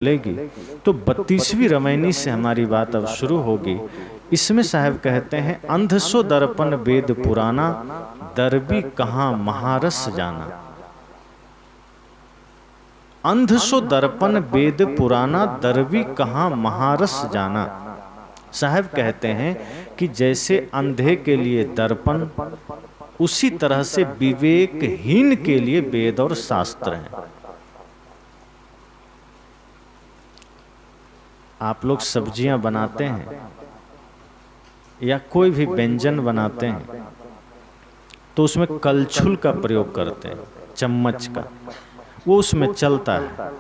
लेगी। तो 32वीं रमैनी से हमारी बात अब शुरू होगी। इसमें साहब कहते हैं, अंध सो दर्पण वेद पुराना, दर्बी कहाँ महारस जाना। अंध सो दर्पण वेद पुराना, दर्बी कहाँ महारस जाना। साहब कहते हैं कि जैसे अंधे के लिए दर्पण, उसी तरह से विवेकहीन के लिए वेद और शास्त्र हैं। आप लोग सब्जियां बनाते हैं या कोई भी व्यंजन बनाते हैं तो उसमें कलछुल का प्रयोग करते हैं, चम्मच का, वो उसमें चलता है।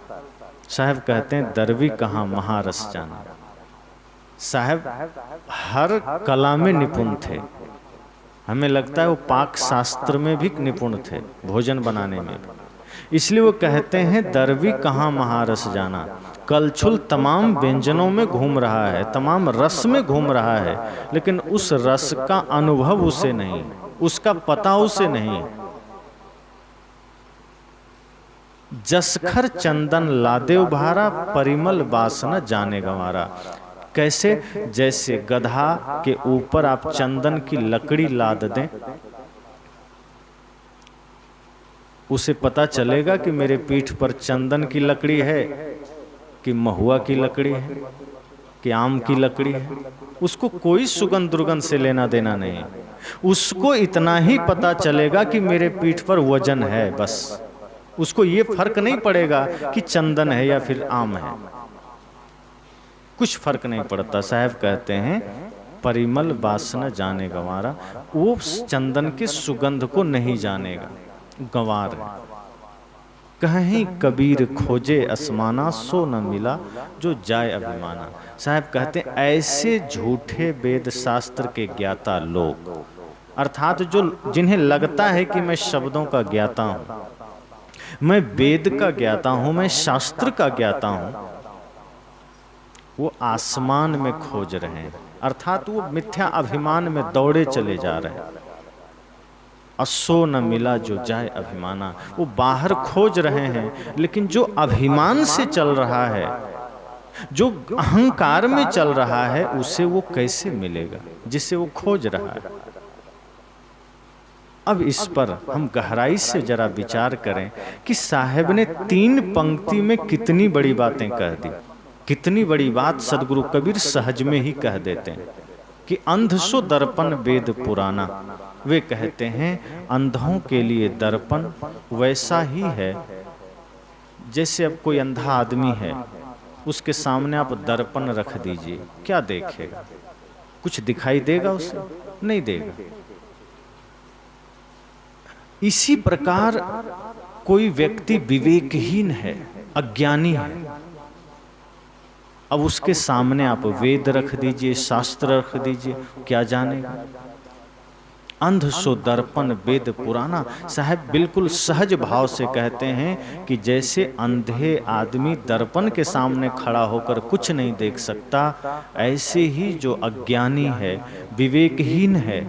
साहब कहते हैं दर्बी कहाँ महारस जाना। साहब हर कला में निपुण थे। हमें लगता है वो पाक शास्त्र में भी निपुण थे, भोजन बनाने में। इसलिए वो कहते हैं दर्बी कहाँ महारस जाना। कलछुल तमाम व्यंजनों में घूम रहा है, तमाम रस में घूम रहा है, लेकिन उस रस का अनुभव उसे नहीं, उसका पता उसे नहीं। जसखर चंदन लादे उभारा, परिमल वासना जाने गंवारा। कैसे? जैसे गधा के ऊपर आप चंदन की लकड़ी लाद दें, उसे पता चलेगा कि मेरे पीठ पर चंदन की लकड़ी है कि महुआ की लकड़ी है कि आम की लकड़ी है। उसको कोई सुगंध दुर्गंध से लेना देना नहीं। उसको इतना ही पता चलेगा कि मेरे पीठ पर वजन है, बस। उसको ये फर्क नहीं पड़ेगा कि चंदन है या फिर आम है, कुछ फर्क नहीं पड़ता। साहब कहते हैं परिमल वासना जाने गंवारा। वो चंदन के सुगंध को नहीं जानेगा, गंवार है। कहीं कबीर खोजे असमाना, सो न मिला जो जाए अभिमाना। साहब कहते हैं ऐसे झूठे वेद शास्त्र के ज्ञाता लोग, अर्थात जो जिन्हें लगता है कि मैं शब्दों का ज्ञाता हूं, मैं वेद का ज्ञाता हूं, मैं शास्त्र का ज्ञाता हूं, वो आसमान में खोज रहे हैं। अर्थात वो मिथ्या अभिमान में दौड़े चले जा रहे हैं। असो न मिला जो जाए अभिमाना। वो बाहर खोज रहे हैं, लेकिन जो अभिमान से चल रहा है, जो अहंकार में चल रहा है, उसे वो कैसे मिलेगा जिसे वो खोज रहा है। अब इस पर हम गहराई से जरा विचार करें कि साहब ने 3 पंक्ति में कितनी बड़ी बातें कह दी। कितनी बड़ी बात सदगुरु कबीर सहज में ही कह देते हैं कि अंध सो दर्पण वेद पुराना। वे कहते हैं अंधों के लिए दर्पण वैसा ही है जैसे अब कोई अंधा आदमी है, उसके सामने आप दर्पण रख दीजिए, क्या देखेगा? कुछ दिखाई देगा उसे? नहीं देगा। इसी प्रकार कोई व्यक्ति विवेकहीन है, अज्ञानी है, अब उसके सामने आप वेद रख दीजिए, शास्त्र रख दीजिए, क्या जानेगा? अंध सो दर्पण वेद पुराना। साहब बिल्कुल सहज भाव से कहते हैं कि जैसे अंधे आदमी दर्पण के सामने खड़ा होकर कुछ नहीं देख सकता, ऐसे ही जो अज्ञानी है, विवेकहीन है,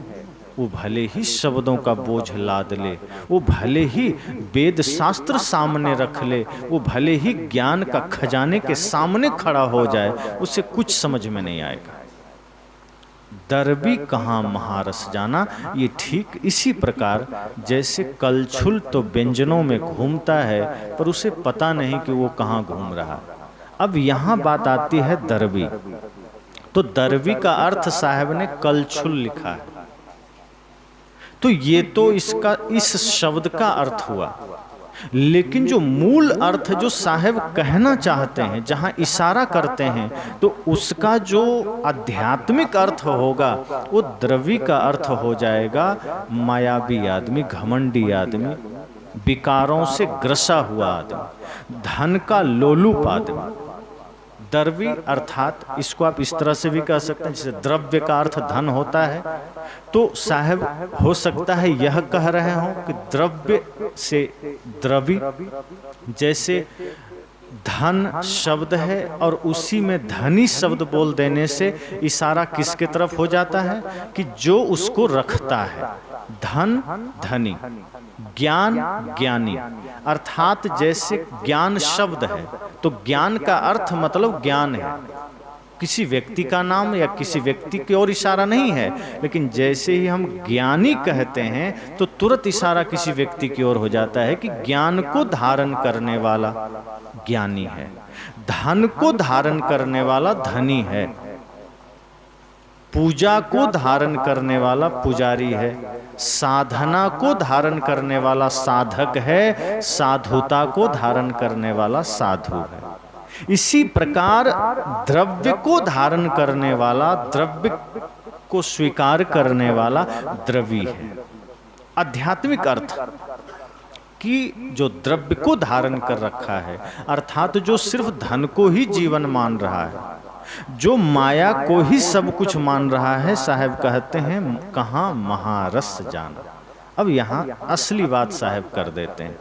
वो भले ही शब्दों का बोझ लाद ले, वो भले ही वेद शास्त्र सामने रख ले, वो भले ही ज्ञान का खजाने के सामने खड़ा हो जाए, उसे कुछ समझ में नहीं आएगा। दर्बी कहाँ महारस जाना। ये ठीक इसी प्रकार जैसे कलछुल तो व्यंजनों में घूमता है, पर उसे पता नहीं कि वो कहाँ घूम रहा। अब यहाँ बात आती है दर्बी। तो दर्बी का अर्थ साहब ने कलछुल लिखा है, तो ये तो इसका इस शब्द का अर्थ हुआ। लेकिन जो मूल अर्थ जो साहब कहना चाहते हैं, जहां इशारा करते हैं, तो उसका जो आध्यात्मिक अर्थ होगा वो द्रवी का अर्थ हो जाएगा मायावी आदमी, घमंडी आदमी, विकारों से ग्रसा हुआ आदमी, धन का लोलुप आदमी। द्रवी अर्थात इसको आप इस तरह से भी कह सकते हैं, जैसे द्रव्य का अर्थ धन होता है, तो साहब हो सकता है यह कह रहे हों कि द्रव्य से द्रवी, जैसे धन शब्द है और उसी में धनी शब्द बोल देने से इशारा किसके तरफ हो जाता है कि जो उसको रखता है। धन धनी, ज्ञान ज्ञानी, अर्थात जैसे ज्ञान शब्द है तो ज्ञान का अर्थ मतलब ज्ञान है, किसी व्यक्ति का नाम या किसी व्यक्ति की ओर इशारा नहीं है। लेकिन जैसे ही हम ज्ञानी कहते हैं तो तुरंत इशारा किसी व्यक्ति की ओर हो जाता है कि ज्ञान को धारण करने वाला ज्ञानी है, धन को धारण करने वाला धनी है, पूजा को धारण करने वाला पुजारी है, साधना को धारण करने वाला साधक है, साधुता को धारण करने वाला साधु है। इसी प्रकार द्रव्य को धारण करने वाला, द्रव्य को स्वीकार करने वाला द्रवी है। आध्यात्मिक अर्थ कि जो द्रव्य को धारण कर रखा है, अर्थात जो सिर्फ धन को ही जीवन मान रहा है, जो माया को ही सब कुछ मान रहा है, साहब कहते हैं कहाँ महारस जाना। अब यहाँ असली बात साहब कर देते हैं।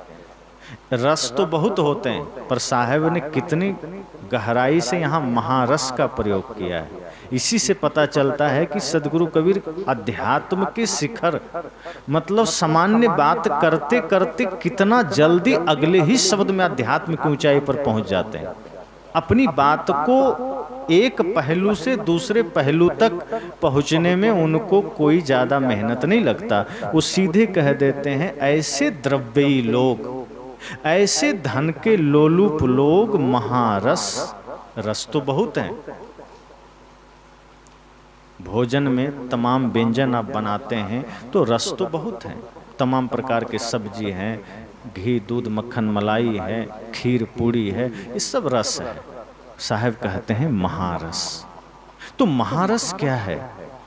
रस तो बहुत होते हैं पर साहब ने कितनी गहराई से यहाँ महारस का प्रयोग किया है। इसी से पता चलता है कि सदगुरु कबीर अध्यात्म के शिखर, मतलब सामान्य बात करते करते कितना जल्दी अगले ही शब्द में अध्यात्म की ऊंचाई पर पहुंच जाते हैं। अपनी बात को एक पहलू से दूसरे पहलू तक पहुंचने में उनको कोई ज्यादा मेहनत नहीं लगता। वो सीधे कह देते हैं ऐसे द्रव्यी लोग, ऐसे धन के लोलुप लोग महारस, रस तो बहुत हैं। भोजन में तमाम व्यंजन आप बनाते हैं तो रस तो बहुत हैं, तमाम प्रकार के सब्जी हैं, घी दूध मक्खन मलाई है, खीर पूड़ी है, ये सब रस है। साहब कहते हैं महारस। तो महारस क्या है?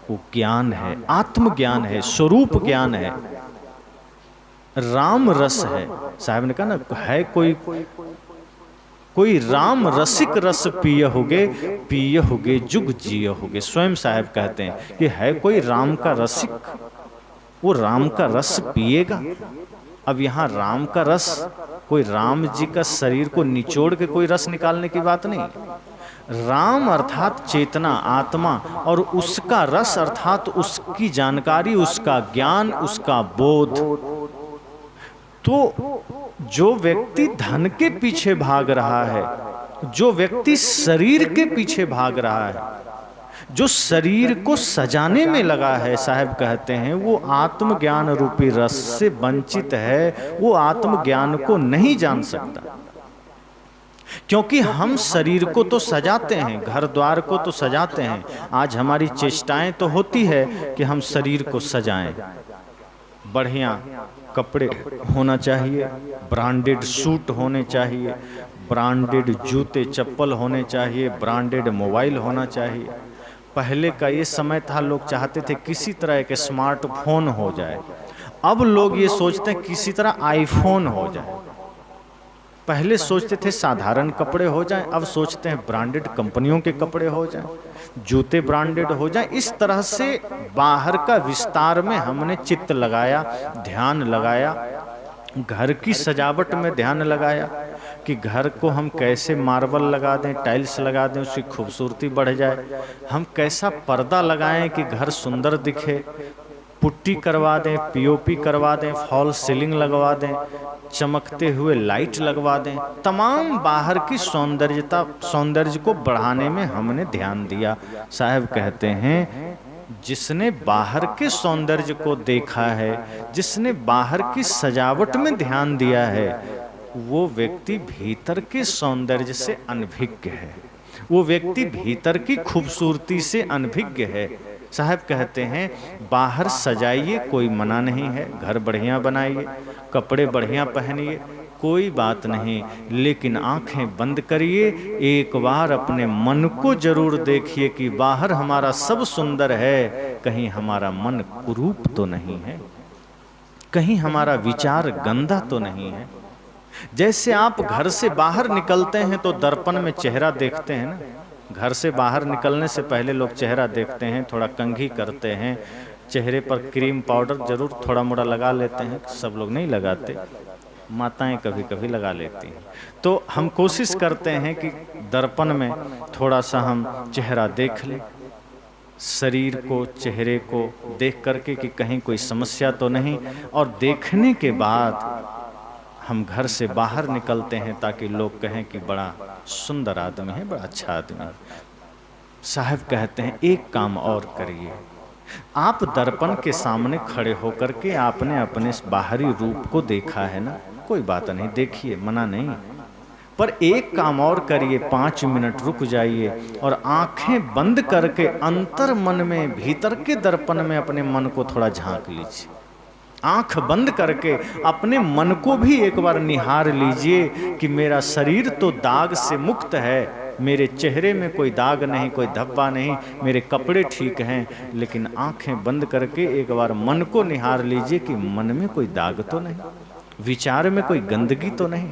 वो ज्ञान है, आत्मज्ञान है, स्वरूप ज्ञान है, राम रस है। साहब ने कहा ना, है कोई राम रसिक रस पिय होगे जुग जिय होगे। स्वयं साहब कहते हैं कि है कोई राम का रसिक, वो राम का रस पिएगा। अब यहाँ राम का रस, कोई राम जी का शरीर को निचोड़ के कोई रस निकालने की बात नहीं। राम अर्थात चेतना, आत्मा, और उसका रस अर्थात उसकी जानकारी, उसका ज्ञान, उसका बोध। तो जो व्यक्ति धन के पीछे भाग रहा है, जो व्यक्ति शरीर के पीछे भाग रहा है, जो शरीर को सजाने में लगा है, साहब कहते हैं वो आत्मज्ञान रूपी रस से वंचित है। वो आत्मज्ञान को नहीं जान सकता, क्योंकि हम शरीर को तो सजाते हैं, घर द्वार को तो सजाते हैं। आज हमारी चेष्टाएं तो होती है कि हम शरीर को सजाएं, बढ़िया कपड़े होना चाहिए, ब्रांडेड सूट होने चाहिए, ब्रांडेड जूते चप्पल होने चाहिए, ब्रांडेड मोबाइल होना चाहिए। पहले का ये समय था, लोग चाहते थे किसी तरह के स्मार्टफोन हो जाए। अब लोग ये सोचते हैं किसी तरह आईफोन हो जाए। पहले सोचते थे साधारण कपड़े हो जाएं, अब सोचते हैं ब्रांडेड कंपनियों के कपड़े हो जाएं, जूते ब्रांडेड हो जाएं। इस तरह से बाहर का विस्तार में हमने चित्त लगाया, ध्यान लगाया, घर की सजावट में ध्यान लगाया कि घर को हम कैसे मार्बल लगा दें, टाइल्स लगा दें, उसकी खूबसूरती बढ़ जाए। हम कैसा पर्दा लगाएं कि घर सुंदर दिखे, पुट्टी करवा दें, पीओपी करवा दें, फॉल सीलिंग लगवा दें, चमकते हुए लाइट लगवा दें। तमाम बाहर की सौंदर्य को बढ़ाने में हमने ध्यान दिया। साहब कहते हैं जिसने बाहर के सौंदर्य को देखा है, जिसने बाहर की सजावट में ध्यान दिया है, वो व्यक्ति भीतर के सौंदर्य से अनभिज्ञ है, वो व्यक्ति भीतर की खूबसूरती से अनभिज्ञ है। साहब कहते हैं बाहर सजाइए, कोई मना नहीं है, घर बढ़िया बनाइए, कपड़े बढ़िया पहनिए, कोई बात नहीं, लेकिन आंखें बंद करिए, एक बार अपने मन को जरूर देखिए कि बाहर हमारा सब सुंदर है, कहीं हमारा मन कुरूप तो नहीं है, कहीं हमारा विचार गंदा तो नहीं है। जैसे आप घर से बाहर निकलते हैं तो दर्पण में चेहरा देखते हैं ना, घर से बाहर निकलने से पहले लोग चेहरा देखते हैं, थोड़ा कंघी करते हैं, चेहरे पर क्रीम पाउडर जरूर थोड़ा मोड़ा लगा लेते हैं, सब लोग नहीं लगाते। माताएं कभी कभी लगा लेती हैं। तो हम कोशिश करते हैं कि दर्पण में थोड़ा सा हम चेहरा देख लें, शरीर को, चेहरे को देख करके कि कहीं कोई समस्या तो नहीं, और देखने के बाद हम घर से बाहर निकलते हैं ताकि लोग कहें कि बड़ा सुंदर आदमी है, बड़ा अच्छा आदमी है। साहब कहते हैं एक काम और करिए, आप दर्पण के सामने खड़े होकर के आपने अपने बाहरी रूप को देखा है ना, कोई बात नहीं, देखिए, मना नहीं, पर एक काम और करिए, 5 मिनट रुक जाइए और आंखें बंद करके अंतर मन में, भीतर के दर्पण में अपने मन को थोड़ा झांक लीजिए। आंख बंद करके अपने मन को भी एक बार निहार लीजिए कि मेरा शरीर तो दाग से मुक्त है, मेरे चेहरे में कोई दाग नहीं, कोई धब्बा नहीं, मेरे कपड़े ठीक हैं, लेकिन आंखें बंद करके एक बार मन को निहार लीजिए कि मन में कोई दाग तो नहीं, विचार में कोई गंदगी तो नहीं।